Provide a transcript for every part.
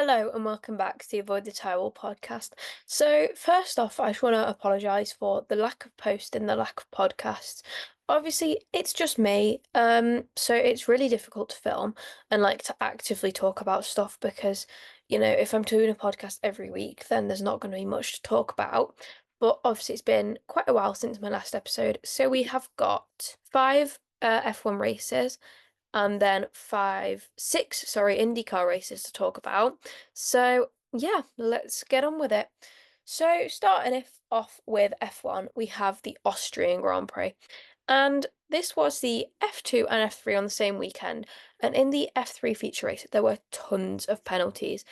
Hello and welcome back to the Avoid the Tyrewall podcast. So, first off, I just want to apologise for the lack of posting, the lack of podcasts. Obviously, it's just me, so it's really difficult to film and like to actively talk about stuff because, if I'm doing a podcast every week, then there's not going to be much to talk about. But obviously, it's been quite a while since my last episode, so we have got five F1 races and then six, IndyCar races to talk about. So yeah, let's get on with it. So starting off with F1, we have the Austrian Grand Prix. And this was the F2 and F3 on the same weekend. And in the F3 feature race, there were tons of penalties.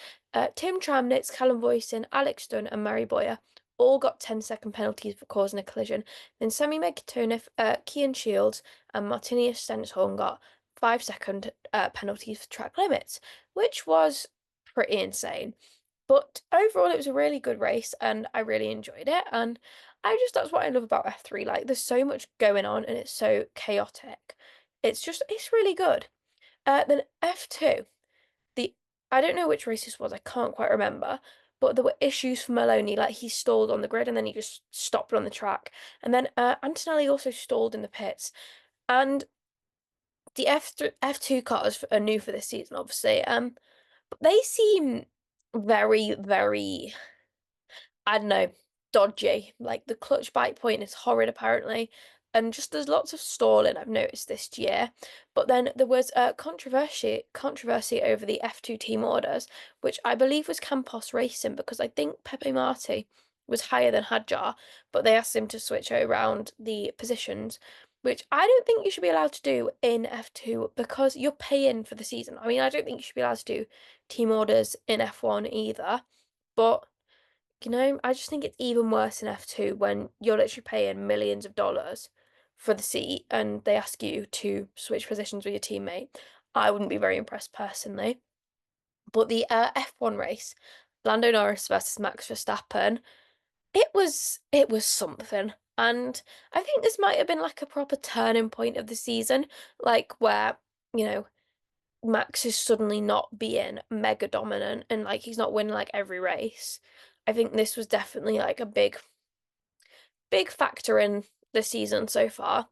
Tim Tramnitz, Callum Boyson, Alex Dunn, and Mary Boyer all got 10-second penalties for causing a collision. Then Sammy Megatonev, Cian Shields, and Martinius Stenshorn got 5-second penalties for track limits, which was pretty insane. But overall, it was a really good race and I really enjoyed it. And that's what I love about F3. Like, there's so much going on and it's so chaotic. It's really good. Then F2, the I don't know which race this was, I can't quite remember. But there were issues for Maloney, like he stalled on the grid and then he just stopped on the track. And then Antonelli also stalled in the pits. And the F2 cars are new for this season, obviously. But they seem very, very, I don't know, dodgy. Like the clutch bite point is horrid, apparently, and just there's lots of stalling I've noticed this year. But then there was a controversy over the F2 team orders, which I believe was Campos Racing because I think Pepe Marti was higher than Hadjar, but they asked him to switch around the positions, which I don't think you should be allowed to do in F2 because you're paying for the season. I mean, I don't think you should be allowed to do team orders in F1 either, but I just think it's even worse in F2 when you're literally paying millions of dollars for the seat and they ask you to switch positions with your teammate. I wouldn't be very impressed personally. But the F1 race, Lando Norris versus Max Verstappen, it was something. And I think this might have been like a proper turning point of the season, like where, you know, Max is suddenly not being mega dominant and like he's not winning like every race. I think this was definitely like a big factor in the season so far.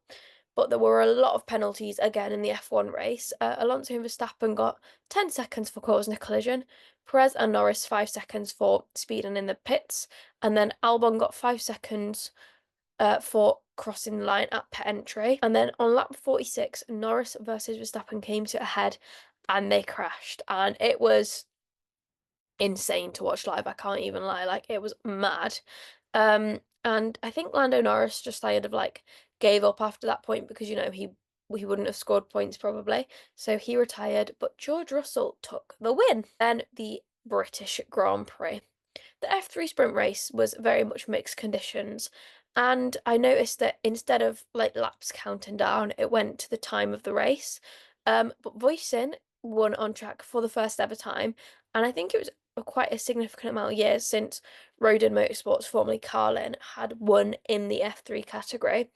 But there were a lot of penalties again in the F1 race. Alonso and Verstappen got 10 seconds for causing a collision, Perez and Norris 5 seconds for speeding in the pits, and then Albon got 5 seconds for crossing the line at pit entry. And then on lap 46, Norris versus Verstappen came to a head and they crashed. And it was insane to watch live. I can't even lie. Like, it was mad. And I think Lando Norris just kind of like gave up after that point because, he wouldn't have scored points probably. So he retired, but George Russell took the win. Then the British Grand Prix. The F3 sprint race was very much mixed conditions, and I noticed that instead of like laps counting down, it went to the time of the race. But Voisin won on track for the first ever time, and I think it was quite a significant amount of years since Roden Motorsports, formerly Carlin, had won in the F3 category.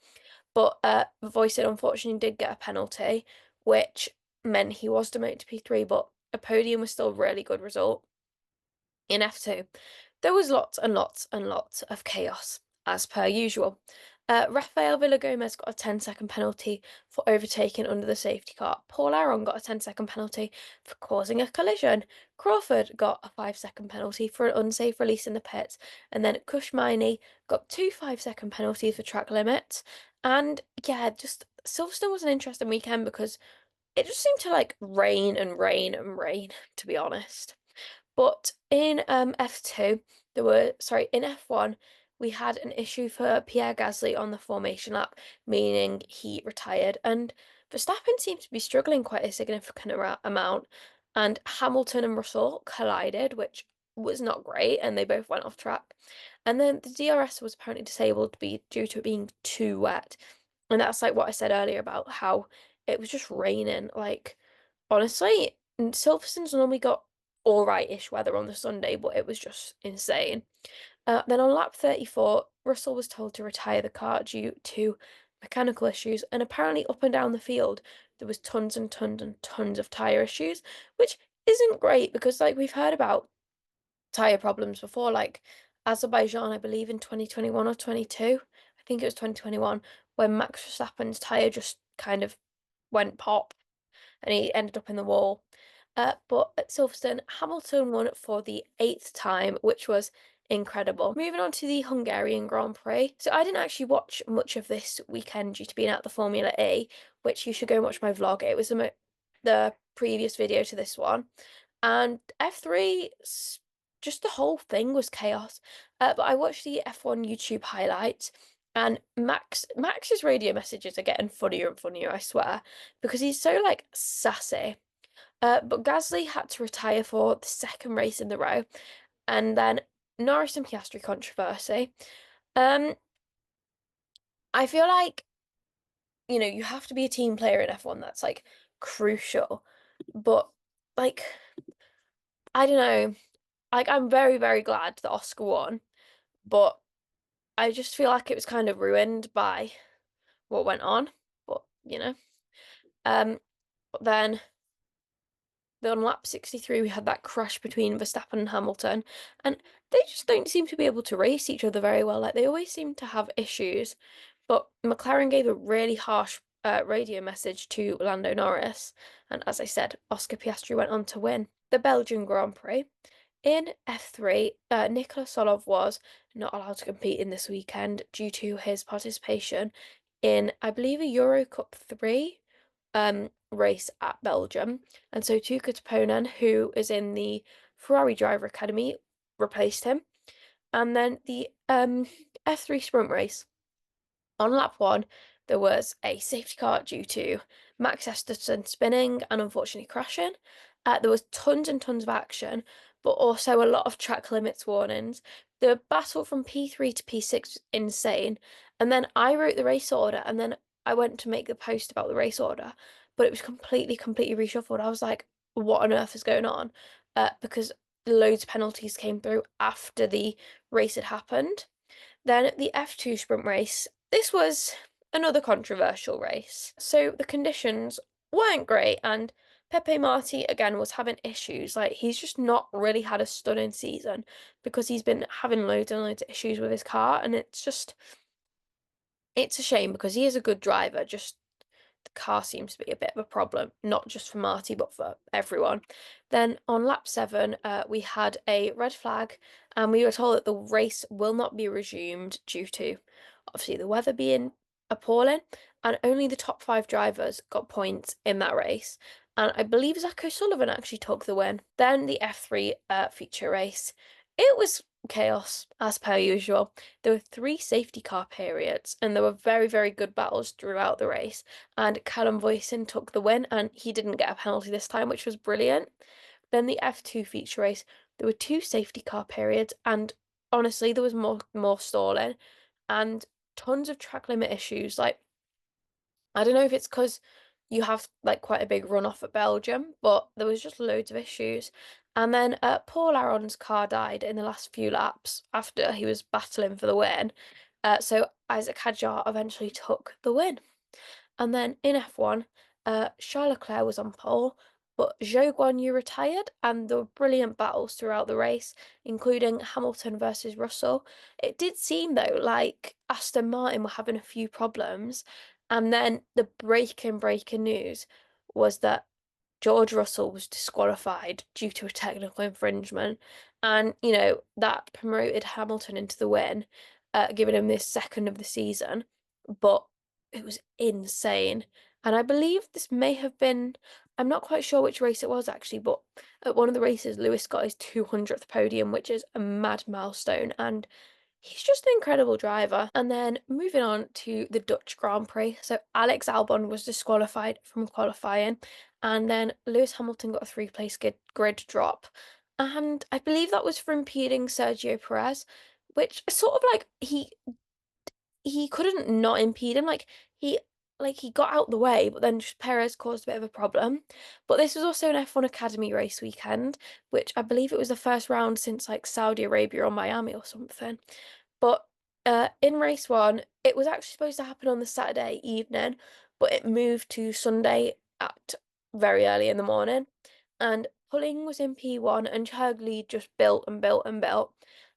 But Voisin unfortunately did get a penalty, which meant he was demoted to P3, but a podium was still a really good result. In F2, there was lots and lots and lots of chaos, as per usual. Rafael Villagomez got a 10-second penalty for overtaking under the safety car. Paul Aron got a 10-second penalty for causing a collision. Crawford got a 5-second penalty for an unsafe release in the pits. And then Kushmini got two 5-second penalties for track limits. And yeah, just Silverstone was an interesting weekend because it just seemed to like rain and rain and rain, to be honest. But in F2, in F1, we had an issue for Pierre Gasly on the formation lap, meaning he retired. And Verstappen seemed to be struggling quite a significant amount. And Hamilton and Russell collided, which was not great, and they both went off track. And then the DRS was apparently disabled due to it being too wet. And that's like what I said earlier about how it was just raining. Like, honestly, Silverstone's normally got all right-ish weather on the Sunday, but it was just insane. Then on lap 34, Russell was told to retire the car due to mechanical issues, and apparently up and down the field there was tons and tons and tons of tyre issues, which isn't great because like we've heard about tyre problems before, like Azerbaijan, I believe in 2021 or 22. I think it was 2021 when Max Verstappen's tyre just kind of went pop and he ended up in the wall. But at Silverstone, Hamilton won for the 8th time, which was incredible. Moving on to the Hungarian Grand Prix. So I didn't actually watch much of this weekend due to being at the Formula E, which you should go and watch my vlog. It was the previous video to this one. And F3, just the whole thing was chaos. But I watched the F1 YouTube highlights, and Max's radio messages are getting funnier and funnier, I swear, because he's so like sassy. But Gasly had to retire for the second race in the row, and then Norris and Piastri controversy. Um, I feel like, you have to be a team player in F1. That's like crucial, but like I don't know. Like I'm very, very glad that Oscar won, but I just feel like it was kind of ruined by what went on. But um, but then on lap 63 we had that crash between Verstappen and Hamilton, and they just don't seem to be able to race each other very well. Like they always seem to have issues. But McLaren gave a really harsh radio message to Lando Norris, and as I said, Oscar Piastri went on to win the Belgian Grand Prix. In F3, Nicolas Solov was not allowed to compete in this weekend due to his participation in, I believe, a Euro Cup 3 race at Belgium. And so Tuka Tuponen, who is in the Ferrari Driver Academy, replaced him. And then the F3 sprint race. On lap 1, there was a safety car due to Max Verstappen spinning and unfortunately crashing. There was tons and tons of action, but also a lot of track limits warnings. The battle from P3 to P6 was insane. And then I wrote the race order, and then I went to make the post about the race order, but it was completely reshuffled. I was like, what on earth is going on? Because loads of penalties came through after the race had happened. Then the F2 sprint race. This was another controversial race. So the conditions weren't great, and Pepe Marti again was having issues. Like he's just not really had a stunning season because he's been having loads and loads of issues with his car, and it's a shame because he is a good driver, just the car seems to be a bit of a problem, not just for Marty, but for everyone. Then on lap 7, we had a red flag, and we were told that the race will not be resumed due to obviously the weather being appalling, and only the top 5 drivers got points in that race. And I believe Zach O'Sullivan actually took the win. Then the F3 feature race. It was chaos as per usual. There were 3 safety car periods, and there were very, very good battles throughout the race. And Callum Voisin took the win, and he didn't get a penalty this time, which was brilliant. Then the F2 feature race, there were 2 safety car periods, and honestly, there was more stalling and tons of track limit issues. Like, I don't know if it's because you have like quite a big runoff at Belgium, but there was just loads of issues. And then Paul Aron's car died in the last few laps after he was battling for the win. So Isaac Hadjar eventually took the win. And then in F1, Charles Leclerc was on pole, but Zhou Guanyu retired, and there were brilliant battles throughout the race, including Hamilton versus Russell. It did seem, though, like Aston Martin were having a few problems, and then the breaking news was that George Russell was disqualified due to a technical infringement, and that promoted Hamilton into the win, giving him this second of the season. But it was insane, and I believe this may have been, I'm not quite sure which race it was actually, but at one of the races, Lewis got his 200th podium, which is a mad milestone, and he's just an incredible driver. And then moving on to the Dutch Grand Prix. So Alex Albon was disqualified from qualifying, and then Lewis Hamilton got a 3-place grid drop. And I believe that was for impeding Sergio Perez, which sort of like he couldn't not impede him. He got out the way, but then just Perez caused a bit of a problem. But this was also an F1 Academy race weekend, which I believe it was the first round since like Saudi Arabia or Miami or something. But in race 1, it was actually supposed to happen on the Saturday evening, but it moved to Sunday at very early in the morning. And Pulling was in P1 and her lead just built and built and built.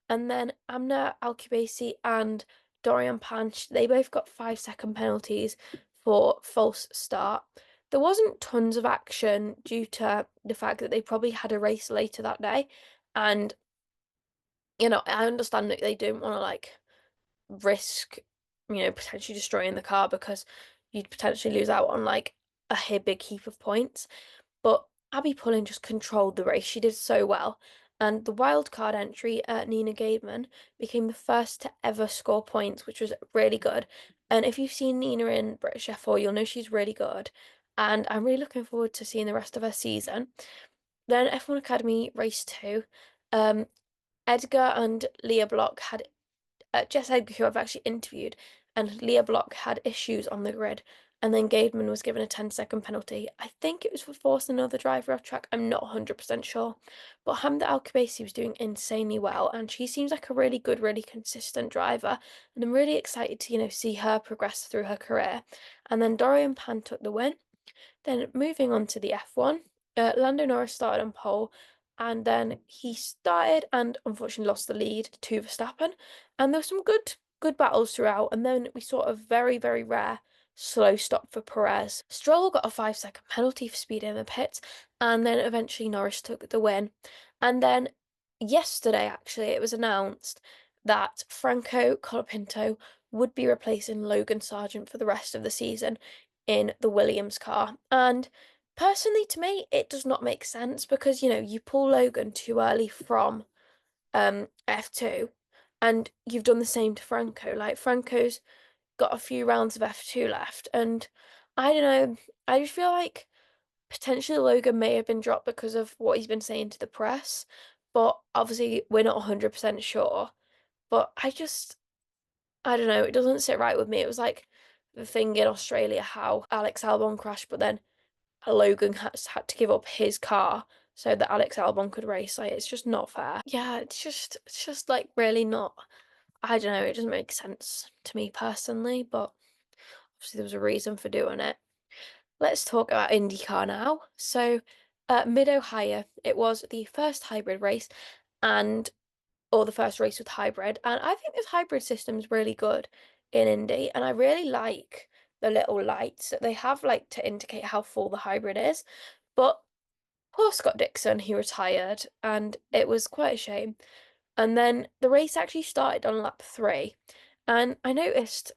And then Amna Alkibasi and Dorian Panch, they both got 5-second penalties for false start. There wasn't tons of action due to the fact that they probably had a race later that day. And, I understand that they don't want to like risk, potentially destroying the car because you'd potentially lose out on like a big heap of points. But Abby Pullen just controlled the race. She did so well. And the wild card entry, Nina Gademan, became the first to ever score points, which was really good. And if you've seen Nina in British F4, you'll know she's really good. And I'm really looking forward to seeing the rest of her season. Then F1 Academy Race 2, um, Edgar and Leah Block had Jess Edgar, who I've actually interviewed, and Leah Block had issues on the grid, and then Gademan was given a 10-second penalty. I think it was for forcing another driver off track. I'm not 100% sure. But Hamda Al-Khabaisi was doing insanely well, and she seems like a really good, really consistent driver. And I'm really excited to, see her progress through her career. And then Dorian Pan took the win. Then moving on to the F1, Lando Norris started on pole, and then he started and unfortunately lost the lead to Verstappen. And there were some good battles throughout. And then we saw a very, very rare slow stop for Perez. Stroll got a 5-second penalty for speeding in the pits, and then eventually Norris took the win. And then yesterday, actually, it was announced that Franco Colapinto would be replacing Logan Sargeant for the rest of the season in the Williams car. And personally, to me, it does not make sense because, you pull Logan too early from F2 and you've done the same to Franco. Like, Franco's got a few rounds of F2 left, and I don't know, I just feel like potentially Logan may have been dropped because of what he's been saying to the press, but obviously we're not 100% sure. But I don't know, it doesn't sit right with me. It was like the thing in Australia how Alex Albon crashed, but then Logan had to give up his car so that Alex Albon could race. Like, it's just not fair. Yeah, it's just like really not. I don't know, it doesn't make sense to me personally, but obviously there was a reason for doing it. Let's talk about IndyCar now. So, Mid-Ohio, it was the first hybrid race, or the first race with hybrid, and I think this hybrid system's really good in Indy, and I really like the little lights that they have, like, to indicate how full the hybrid is. But poor Scott Dixon, he retired, and it was quite a shame. And then the race actually started on lap 3, and I noticed,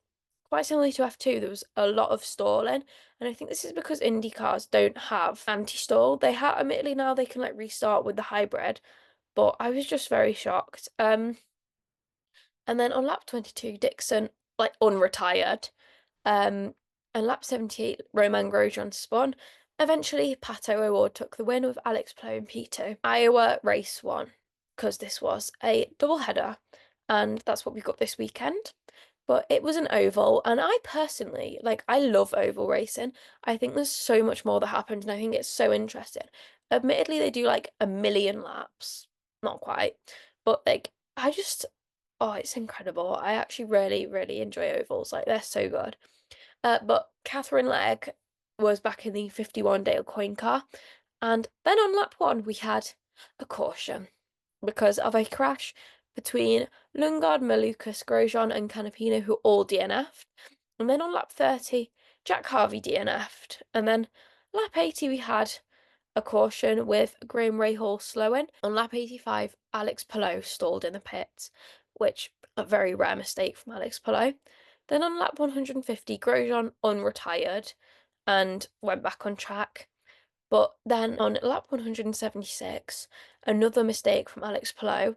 quite similarly to F2, there was a lot of stalling, and I think this is because Indy cars don't have anti-stall. They have, admittedly, now they can like restart with the hybrid, but I was just very shocked. And then on lap 22, Dixon like unretired. Um, and lap 78, Romain Grosjean spun. Eventually, Pato O'Ward took the win with Alex Palou in P2. Iowa race 1, because this was a double header, and that's what we got this weekend. But it was an oval, and I personally, like, I love oval racing. I think there's so much more that happens, and I think it's so interesting. Admittedly, they do like a million laps, not quite, but like, oh, it's incredible. I actually really, really enjoy ovals. Like, they're so good. But Catherine Legg was back in the 51 Dale Coyne car, and then on lap 1 we had a caution because of a crash between Lundgaard, Malukas, Grosjean, and Canapino, who all DNF'd. And then on lap 30, Jack Harvey DNF'd. And then lap 80, we had a caution with Graham Rahal slowing. On lap 85, Alex Palou stalled in the pits, which a very rare mistake from Alex Palou. Then on lap 150, Grosjean unretired and went back on track. But then on lap 176, another mistake from Alex Palou,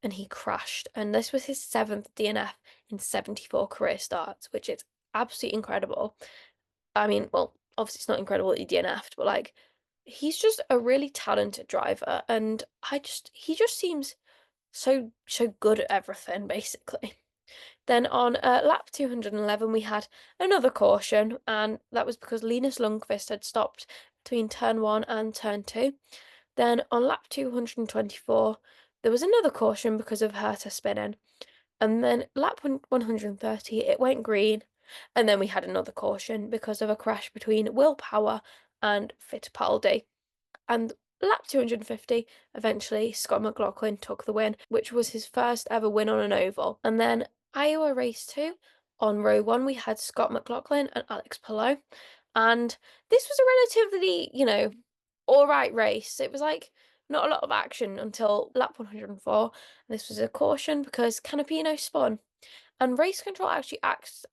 and he crashed. And this was his 7th DNF in 74 career starts, which is absolutely incredible. I mean, well, obviously it's not incredible that he DNF'd, but like, he's just a really talented driver, and he just seems so good at everything, basically. Then on lap 211, we had another caution, and that was because Linus Lundqvist had stopped between turn 1 and turn 2. Then on lap 224, there was another caution because of Herta spinning. And then lap 130, it went green. And then we had another caution because of a crash between Will Power and Fittipaldi. And lap 250, eventually Scott McLaughlin took the win, which was his first ever win on an oval. And then Iowa race 2, on row 1 we had Scott McLaughlin and Alex Palou, and this was a relatively, all right race. It was like not a lot of action until lap 104. This was a caution because Canapino spun, and race control actually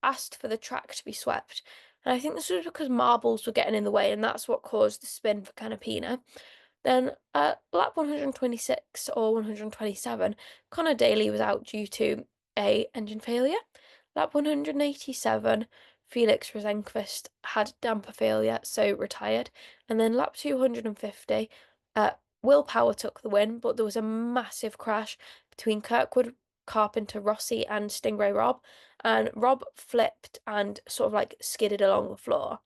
asked for the track to be swept. And I think this was because marbles were getting in the way, and that's what caused the spin for Canapino. Then at lap 126 or 127, Connor Daly was out due to a engine failure. Lap 187, Felix Rosenqvist had damper failure, so retired. And then lap 250, Will Power took the win, but there was a massive crash between Kirkwood, Carpenter, Rossi, and Stingray Rob, and Rob flipped and sort of like skidded along the floor,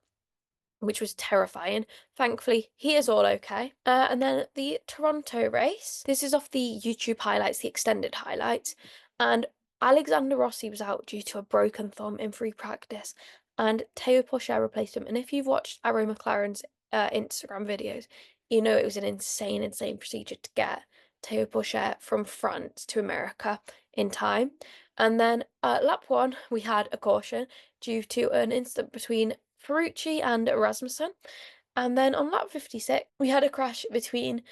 which was terrifying. Thankfully, he is all okay. And then the Toronto race. This is off the YouTube highlights, the extended highlights. And Alexander Rossi was out due to a broken thumb in free practice, and Teo Pourchaire replaced him. And if you've watched Arrow McLaren's Instagram videos, you know it was an insane procedure to get Teo Pourchaire from France to America in time. And then lap 1, we had a caution due to an incident between Ferrucci and Rasmussen. And then on lap 56, we had a crash between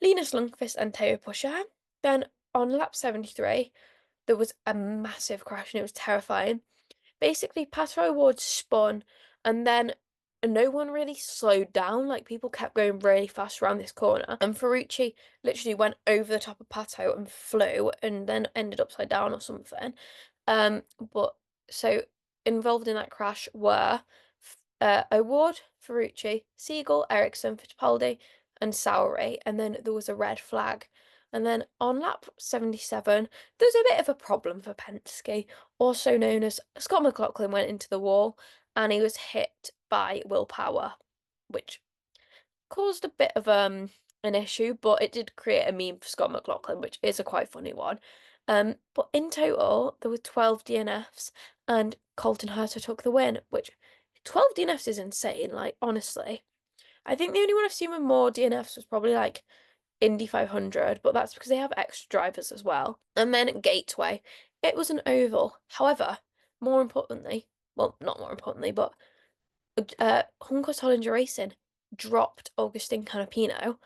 Linus Lundqvist and Teo Pourchaire. Then on lap 73, there was a massive crash and it was terrifying. Basically, Pato O'Ward spun, and then no one really slowed down. Like, people kept going really fast around this corner, and Ferrucci literally went over the top of Pato and flew, and then ended upside down or something. But so involved in that crash were O'Ward, Ferrucci, Siegel, Ericsson, Fittipaldi, and Sowry, and then there was a red flag. And then on lap 77, there's a bit of a problem for Penske, also known as Scott McLaughlin went into the wall and he was hit by Will Power, which caused a bit of an issue, but it did create a meme for Scott McLaughlin, which is a quite funny one. But in total, there were 12 DNFs, and Colton Herta took the win, which 12 DNFs is insane, like, honestly. I think the only one I've seen with more DNFs was probably like Indy 500, but that's because they have extra drivers as well. And then Gateway, it was an oval. However, more importantly, well, not more importantly, but Juncos Hollinger Racing dropped Augustine Canapino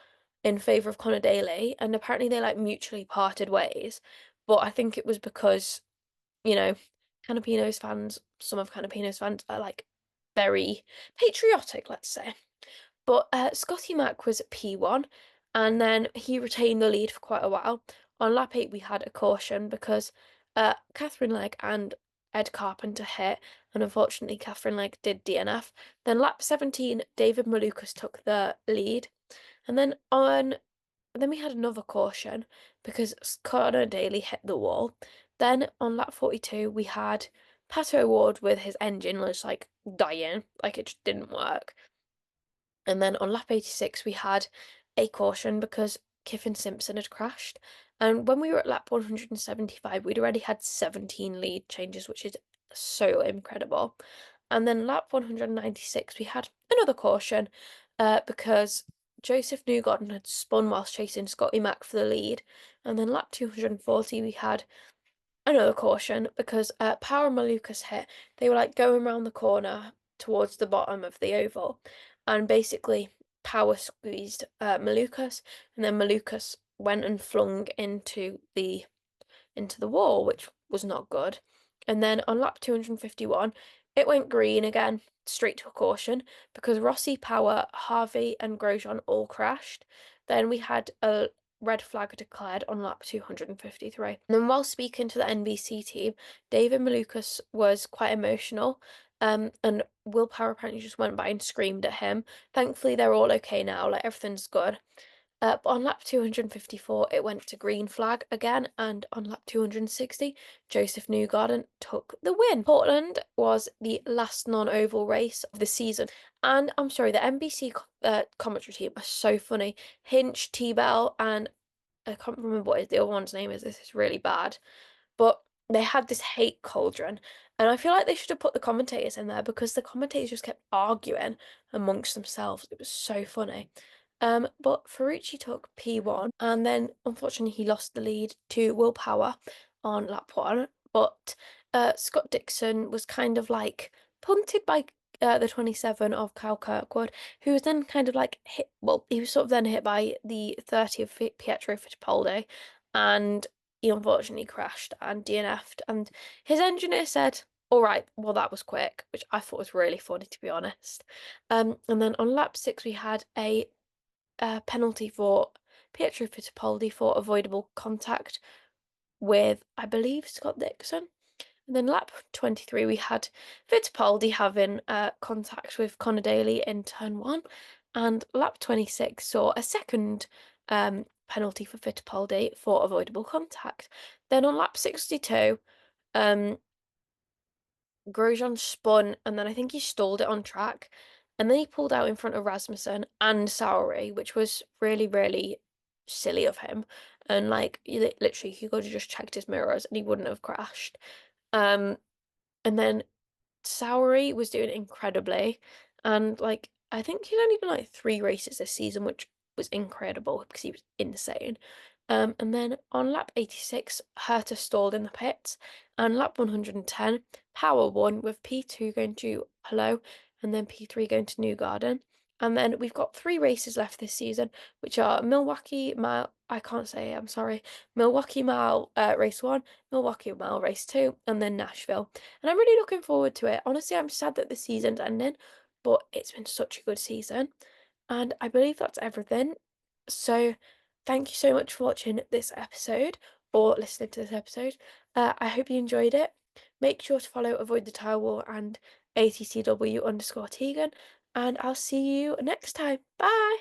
in favour of Connor Daly, and apparently they like mutually parted ways. But I think it was because, you know, Canapino's fans, some of Canapino's fans are like very patriotic, let's say. But Scotty Mack was P1, and then he retained the lead for quite a while. On lap 8, we had a caution because Catherine Legg and Ed Carpenter hit, and unfortunately, Catherine Legg did DNF. Then lap 17, David Malukas took the lead, and then we had another caution because Connor Daly hit the wall. Then on lap 42, we had Pato O'Ward with his engine just like dying, like it just didn't work. And then on lap 86, we had a caution because Kiffin Simpson had crashed. And when we were at lap 175, we'd already had 17 lead changes, which is so incredible. And then lap 196, we had another caution because Joseph Newgarden had spun whilst chasing Scotty Mack for the lead. And then lap 240, we had another caution because Power and Malukas hit. They were like going around the corner towards the bottom of the oval, and basically Power squeezed Malukas, and then Malukas went and flung into the wall, which was not good. And then on lap 251, it went green again, straight to a caution, because Rossi, Power, Harvey, and Grosjean all crashed. Then we had a red flag declared on lap 253. And then while speaking to the NBC team, David Malukas was quite emotional, and Will Power apparently just went by and screamed at him. Thankfully, they're all okay now, like everything's good. But on lap 254, it went to green flag again, and on lap 260, Joseph Newgarden took the win. Portland was the last non-oval race of the season, and I'm sorry, the NBC commentary team are so funny. Hinch, T-Bell, and I can't remember what the other one's name is. This is really bad, but they had this hate cauldron, and I feel like they should have put the commentators in there because the commentators just kept arguing amongst themselves. It was so funny. But Ferrucci took P1, and then unfortunately he lost the lead to Will Power on lap one. But Scott Dixon was kind of like punted by the 27 of Kyle Kirkwood, who was then kind of like hit. Well, he was sort of then hit by the 30 of Pietro Fittipaldi, and he unfortunately crashed and DNF'd. And his engineer said, "All right, well that was quick," which I thought was really funny, to be honest. And then on lap 6 we had a penalty for Pietro Fittipaldi for avoidable contact with, I believe, Scott Dixon. And then lap 23, we had Fittipaldi having contact with Connor Daly in turn one. And lap 26 saw a second penalty for Fittipaldi for avoidable contact. Then on lap 62, Grosjean spun and then I think he stalled it on track. And then he pulled out in front of Rasmussen and Sowery, which was really, really silly of him. And like, literally, he could have just checked his mirrors and he wouldn't have crashed. And then Sowery was doing incredibly. And like, I think he's only done like 3 races this season, which was incredible because he was insane. And then on lap 86, Herta stalled in the pits. And lap 110, Power won with P2 going to Hello and then P3 going to Newgarden. And then we've got 3 races left this season, which are Milwaukee Mile, I can't say, I'm sorry, Milwaukee Mile race 1, Milwaukee Mile race 2, and then Nashville. And I'm really looking forward to it. Honestly, I'm sad that the season's ending, but it's been such a good season. And I believe that's everything. So thank you so much for watching this episode or listening to this episode. I hope you enjoyed it. Make sure to follow Avoid the Tyrewall and ATTW_Teagan. And I'll see you next time. Bye!